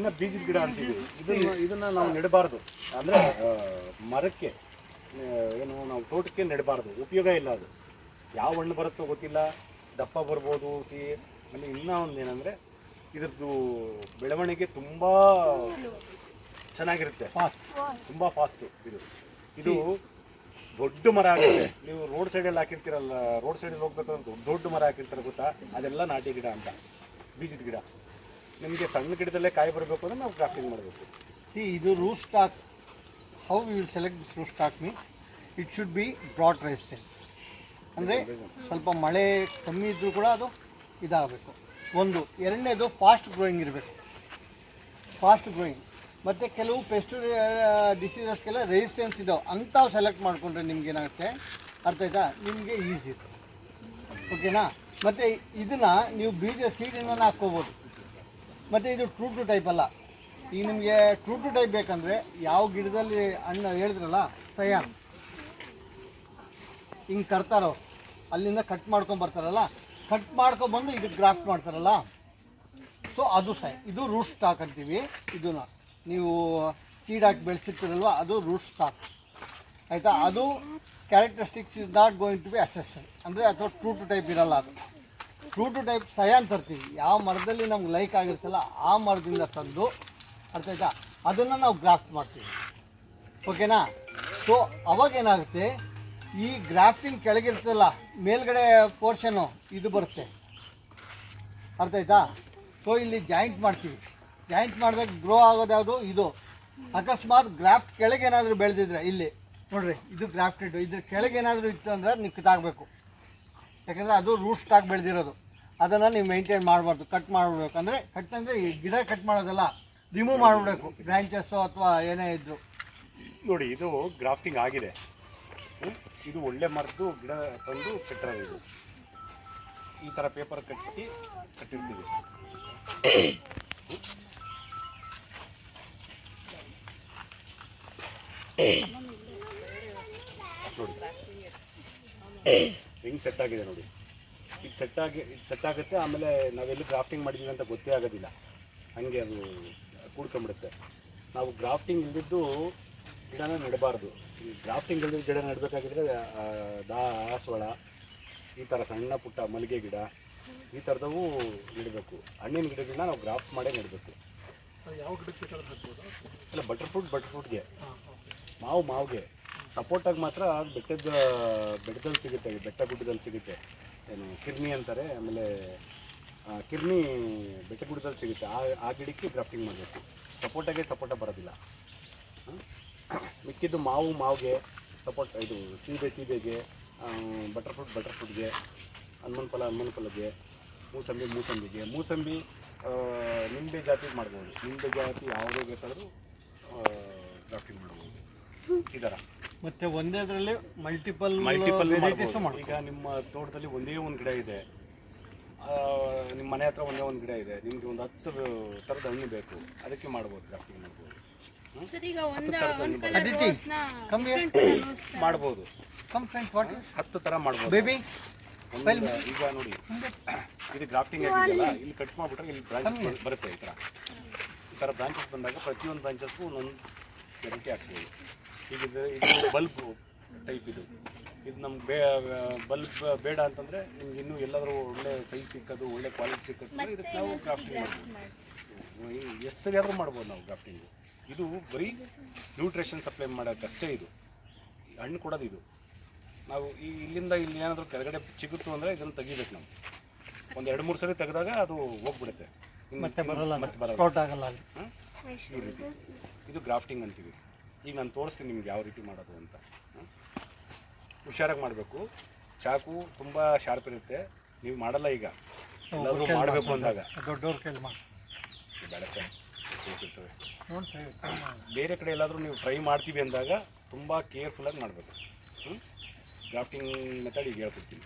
ಇದನ್ನು ಬೀಜದ ಗಿಡ ಅಂತೀವಿ. ಇದನ್ನು ನಾವು ನೆಡಬಾರ್ದು, ಅಂದರೆ ಮರಕ್ಕೆ ಏನು ನಾವು ತೋಟಕ್ಕೆ ನೆಡಬಾರ್ದು, ಉಪಯೋಗ ಇಲ್ಲ. ಅದು ಯಾವ ಹಣ್ಣು ಬರುತ್ತೋ ಗೊತ್ತಿಲ್ಲ, ದಪ್ಪ ಬರ್ಬೋದು ಸಿಹಿ. ಆಮೇಲೆ ಇನ್ನೂ ಒಂದು ಏನಂದರೆ ಇದ್ರದ್ದು ಬೆಳವಣಿಗೆ ತುಂಬ ಚೆನ್ನಾಗಿರುತ್ತೆ, ತುಂಬ ಫಾಸ್ಟು. ಇದು ದೊಡ್ಡ ಮರ ಆಗುತ್ತೆ. ನೀವು ರೋಡ್ ಸೈಡಲ್ಲಿ ಹಾಕಿರ್ತೀರಲ್ಲ, ರೋಡ್ ಸೈಡಲ್ಲಿ ಹೋಗ್ಬೇಕಂದ್ರೆ ದೊಡ್ಡ ಮರ ಹಾಕಿರ್ತಾರೆ ಗೊತ್ತಾ, ಅದೆಲ್ಲ ನಾಟಿ ಗಿಡ ಅಂತ, ಬೀಜದ ಗಿಡ. ನಿಮಗೆ ಸಣ್ಣ ಗಿಡದಲ್ಲೇ ಕಾಯಿ ಬರಬೇಕು ಅಂದರೆ ನಾವು ಗ್ರಾಫ್ಟಿಂಗ್ ಮಾಡಬೇಕು. ಇದು root stock. How you will select this root stock means it should be drought resistance. ಅಂದರೆ ಸ್ವಲ್ಪ ಮಳೆ ಕಮ್ಮಿ ಇದ್ದರೂ ಕೂಡ ಅದು ಇದಾಗಬೇಕು. ಒಂದು. ಎರಡನೇದು ಫಾಸ್ಟ್ ಗ್ರೋಯಿಂಗ್ ಇರಬೇಕು, ಫಾಸ್ಟ್ ಗ್ರೋಯಿಂಗ್. ಮತ್ತು ಕೆಲವು ಪೆಸ್ಟ್ ಡಿಸೀಸಸ್ಗೆಲ್ಲ ರೆಸಿಸ್ಟೆನ್ಸ್ ಇದಾವೆ, ಅಂಥವು ಸೆಲೆಕ್ಟ್ ಮಾಡಿಕೊಂಡ್ರೆ ನಿಮ್ಗೆ ಏನಾಗುತ್ತೆ, ಅರ್ಥ ಆಯ್ತಾ, ನಿಮಗೆ ಈಸಿ ಇದೆ. ಓಕೆನಾ? ಮತ್ತು ಇದನ್ನು ನೀವು ಬೀಜ ಸೀಡಿಂದ ಹಾಕ್ಕೋಬೋದು. ಮತ್ತು ಇದು ಟ್ರೂ ಟು ಟೈಪ್ ಅಲ್ಲ. ಈಗ ನಿಮಗೆ ಟ್ರೂ ಟು ಟೈಪ್ ಬೇಕಂದರೆ ಯಾವ ಗಿಡದಲ್ಲಿ ಹಣ್ಣು ಹೇಳಿದ್ರಲ್ಲ ಸಯಾನ್, ಹಿಂಗೆ ತರ್ತಾರೋ ಅಲ್ಲಿಂದ ಕಟ್ ಮಾಡ್ಕೊಂಡು ಬರ್ತಾರಲ್ಲ, ಕಟ್ ಮಾಡ್ಕೊಬಂದು ಇದಕ್ಕೆ ಗ್ರಾಫ್ಟ್ ಮಾಡ್ತಾರಲ್ಲ, ಸೊ ಅದು ಇದು ರೂಟ್ ಸ್ಟಾಕ್ ಅಂತೀವಿ. ಇದನ್ನು ನೀವು ಸೀಡ್ ಹಾಕಿ ಬೆಳೆಸಿರ್ತೀರಲ್ವ, ಅದು ರೂಟ್ ಸ್ಟಾಕ್. ಆಯಿತಾ? ಅದು characteristics is not going to be assessed, ಅಂದರೆ ಅಥವಾ ಟ್ರೂ ಟು ಟೈಪ್ ಇರಲ್ಲ. ಅದು ಟ್ರೂ ಟು ಟೈಪ್ ಸಯಾನ್ ತರ್ತೀವಿ. ಯಾವ ಮರದಲ್ಲಿ ನಮ್ಗೆ ಲೈಕ್ ಆಗಿರ್ತಲ್ಲ ಆ ಮರದಿಂದ ತಂದು, ಅರ್ಥ ಆಯ್ತಾ, ಅದನ್ನು ನಾವು ಗ್ರಾಫ್ಟ್ ಮಾಡ್ತೀವಿ. ಓಕೆನಾ? ಸೊ ಅವಾಗೇನಾಗುತ್ತೆ, ಈ ಗ್ರಾಫ್ಟಿಂಗ್ ಕೆಳಗಿರ್ತಲ್ಲ, ಮೇಲ್ಗಡೆ ಪೋರ್ಷನ್ನು ಇದು ಬರುತ್ತೆ, ಅರ್ಥ ಆಯ್ತಾ. ಸೊ ಇಲ್ಲಿ ಜಾಯಿಂಟ್ ಮಾಡ್ತೀವಿ. ಜಾಯಿಂಟ್ ಮಾಡಿದಾಗ ಗ್ರೋ ಆಗೋದು ಯಾವುದು, ಇದು. ಅಕಸ್ಮಾತ್ ಗ್ರಾಫ್ಟ್ ಕೆಳಗೇನಾದರೂ ಬೆಳೆದಿದ್ರೆ, ಇಲ್ಲಿ ನೋಡಿರಿ ಇದು ಗ್ರಾಫ್ಟೆಡ್, ಇದ್ರ ಕೆಳಗೇನಾದರೂ ಇತ್ತು ಅಂದರೆ ನೀವು ಕಿತ್ತಾಗಬೇಕು. ಯಾಕಂದರೆ ಅದು ರೂಟ್ ಸ್ಟಾಕ್ ಬೆಳೆದಿರೋದು, ಅದನ್ನು ನೀವು ಮೇಂಟೈನ್ ಮಾಡಬಾರ್ದು, ಕಟ್ ಮಾಡಬೇಕು. ಅಂದರೆ ಕಟ್ ಅಂದರೆ ಈ ಗಿಡ ಕಟ್ ಮಾಡೋದಲ್ಲ, ರಿಮೂವ್ ಮಾಡಿಬಿಡಬೇಕು, ಬ್ರ್ಯಾಂಚಸ್ಸು ಅಥವಾ ಏನೇ ಇದ್ದರು. ನೋಡಿ, ಇದು ಗ್ರಾಫ್ಟಿಂಗ್ ಆಗಿದೆ. ಇದು ಒಳ್ಳೆ ಮರದ್ದು ಗಿಡ ತಂದು ಕಟ್ಟಿರೋದು. ಇದು ಈ ಥರ ಪೇಪರ್ ಕಟ್ಟಿರ್ತೀವಿ. ನೋಡಿ ಹೆಂಗೆ ಸೆಟ್ ಆಗಿದೆ ನೋಡಿ. ಇದು ಸೆಟ್ ಆಗುತ್ತೆ. ಆಮೇಲೆ ನಾವೆಲ್ಲಿ ಗ್ರಾಫ್ಟಿಂಗ್ ಮಾಡಿದ್ದೀವಿ ಅಂತ ಗೊತ್ತೇ ಆಗೋದಿಲ್ಲ, ಹಾಗೆ ಅದು ಕೂಡ್ಕೊಂಬಿಡುತ್ತೆ. ನಾವು ಗ್ರಾಫ್ಟಿಂಗ್ ಇಲ್ದಿದ್ದು ಗಿಡನ ನೆಡಬಾರ್ದು. ಈ ಗ್ರಾಫ್ಟಿಂಗ್ ಇಲ್ದಿದ್ದು ಗಿಡ ನೆಡಬೇಕಾಗಿದ್ರೆ ದಾಸವಾಳ, ಈ ಥರ ಸಣ್ಣ ಪುಟ್ಟ ಮಲ್ಲಿಗೆ ಗಿಡ, ಈ ಥರದವು ನೆಡಬೇಕು. ಹಣ್ಣಿನ ಗಿಡಗಳನ್ನ ನಾವು ಗ್ರಾಫ್ಟ್ ಮಾಡೇ ನೆಡಬೇಕು. ಯಾವ ಗಿಡಕ್ಕೆ ಅಲ್ಲ, ಬಟರ್ಫ್ರೂಟ್ಗೆ, ಮಾವಿಗೆ. ಸಪೋರ್ಟಾಗಿ ಮಾತ್ರ ಬೆಟ್ಟದಲ್ಲಿ ಸಿಗುತ್ತೆ, ಬೆಟ್ಟ ಗುಡ್ಡದಲ್ಲಿ ಸಿಗುತ್ತೆ. ಏನು ಕಿರ್ನಿ ಅಂತಾರೆ, ಆಮೇಲೆ ಕಿರ್ನಿ ಬೆಟ್ಟ ಗುಡ್ಡದಲ್ಲಿ ಸಿಗುತ್ತೆ. ಆ ಗಿಡಕ್ಕೆ ಗ್ರಾಫ್ಟಿಂಗ್ ಮಾಡಬೇಕು. ಸಪೋಟ ಬರೋದಿಲ್ಲ. ಮಿಕ್ಕಿದ್ದು ಮಾವಿಗೆ ಸಪೋರ್ಟ್, ಇದು ಸೀಬೆಗೆ, ಬಟರ್ಫ್ರೂಟ್ಗೆ, ಹನುಮನ್ ಫಲಗೆ, ಮೂಸಂಬಿ ನಿಂಬೆ ಜಾತಿ ಮಾಡ್ಬೋದು. ನಿಂಬೆ ಜಾತಿ ಯಾವುದೇ ಬೇಕಾದರೂ ಗ್ರಾಫ್ಟಿಂಗ್ ಮಾಡ್ಬೋದು. ಈ ಥರ ಮತ್ತು ಒಂದೇದರಲ್ಲಿ ಮಲ್ಟಿಪಲ್ ಮಾಡ್ಬೋದು. ಈಗ ನಿಮ್ಮ ತೋಟದಲ್ಲಿ ಒಂದೇ ಒಂದು ಗಿಡ ಇದೆ, ನಿಮ್ಮ ಮನೆ ಹತ್ರ ಒಂದೇ ಒಂದು ಗಿಡ ಇದೆ, ನಿಮಗೆ ಒಂದು 10 ಥರದ ಹಣ್ಣು ಬೇಕು, ಅದಕ್ಕೆ ಮಾಡ್ಬೋದು, ಗ್ರಾಫ್ಟಿಂಗ್ ಮಾಡ್ಬೋದು. ಮಾಡ್ಬೋದು 10 ಥರ ಮಾಡ್ಬೋದು. ಬೇಬಿ ಈಗ ನೋಡಿ, ಇದು ಗ್ರಾಫ್ಟಿಂಗ್ ಆಗಿದೆಯಲ್ಲ, ಇಲ್ಲಿ ಕಟ್ ಮಾಡಿಬಿಟ್ರೆ ಇಲ್ಲಿ ಬ್ರಾಂಚಸ್ ಬರುತ್ತೆ. ಈ ಥರ ಬ್ರಾಂಚಸ್ ಬಂದಾಗ ಪ್ರತಿಯೊಂದು ಬ್ರಾಂಚಸ್ಗೂ ಒಂದೊಂದು ವೆರೈಟಿ ಆಗ್ತದೆ. ಈಗ ಇದು ಬಲ್ಬ್ ಟೈಪ್. ಇದು ನಮ್ಗೆ ಬಲ್ಬ್ ಬೇಡ ಅಂತಂದರೆ ನಿಮ್ಗೆ ಇನ್ನೂ ಎಲ್ಲಾದರೂ ಒಳ್ಳೆ ಸೈಜ್ ಸಿಕ್ಕೋದು, ಒಳ್ಳೆ ಕ್ವಾಲಿಟಿ ಸಿಕ್ಕೋದು, ಇದಕ್ಕೆ ನಾವು ಗ್ರಾಫ್ಟಿಂಗ್ ಮಾಡ್ಬೋದು. ಎಷ್ಟು ಸರಿ ಆದರೂ ಮಾಡ್ಬೋದು ನಾವು ಗ್ರಾಫ್ಟಿಂಗು. ಇದು ಬರೀ ನ್ಯೂಟ್ರಿಷನ್ ಸಪ್ಲೈ ಮಾಡೋಕ್ಕಷ್ಟೇ. ಇದು ಹಣ್ಣು ಕೊಡೋದು. ಇದು ನಾವು ಇಲ್ಲಿಂದ ಇಲ್ಲಿ ಏನಾದರೂ ಕೆಳಗಡೆ ಸಿಗುತ್ತು ಅಂದರೆ ಇದನ್ನು ತೆಗಿಬೇಕು. ನಾವು ಒಂದು 2-3 ಸರಿ ತೆಗೆದಾಗ ಅದು ಹೋಗ್ಬಿಡುತ್ತೆ, ಮತ್ತೆ ಬರಲ್ಲ. ಈ ರೀತಿ ಇದು ಗ್ರಾಫ್ಟಿಂಗ್ ಅಂತೀವಿ. ಈಗ ನಾನು ತೋರಿಸ್ತೀನಿ ನಿಮ್ಗೆ ಯಾವ ರೀತಿ ಮಾಡೋದು ಅಂತ. ಹುಷಾರಾಗಿ ಮಾಡಬೇಕು. ಚಾಕು ತುಂಬ ಶಾರ್ಪ್ ಇರುತ್ತೆ, ನೀವು ಮಾಡಲ್ಲ. ಈಗ ಎಲ್ಲರೂ ಮಾಡಬೇಕು ಅಂದಾಗ ದೊಡ್ಡವ್ರ ಕೈಲಿ ಬೇಡ ಸರ್, ಬೇರೆ ಕಡೆ ಎಲ್ಲಾದರೂ ನೀವು ಟ್ರೈ ಮಾಡ್ತೀವಿ ಅಂದಾಗ ತುಂಬ ಕೇರ್ಫುಲ್ಲಾಗಿ ಮಾಡಬೇಕು. ಗ್ರಾಫ್ಟಿಂಗ್ ಮೆಥಡ್ ಈಗ ಹೇಳ್ಕೊಡ್ತೀನಿ.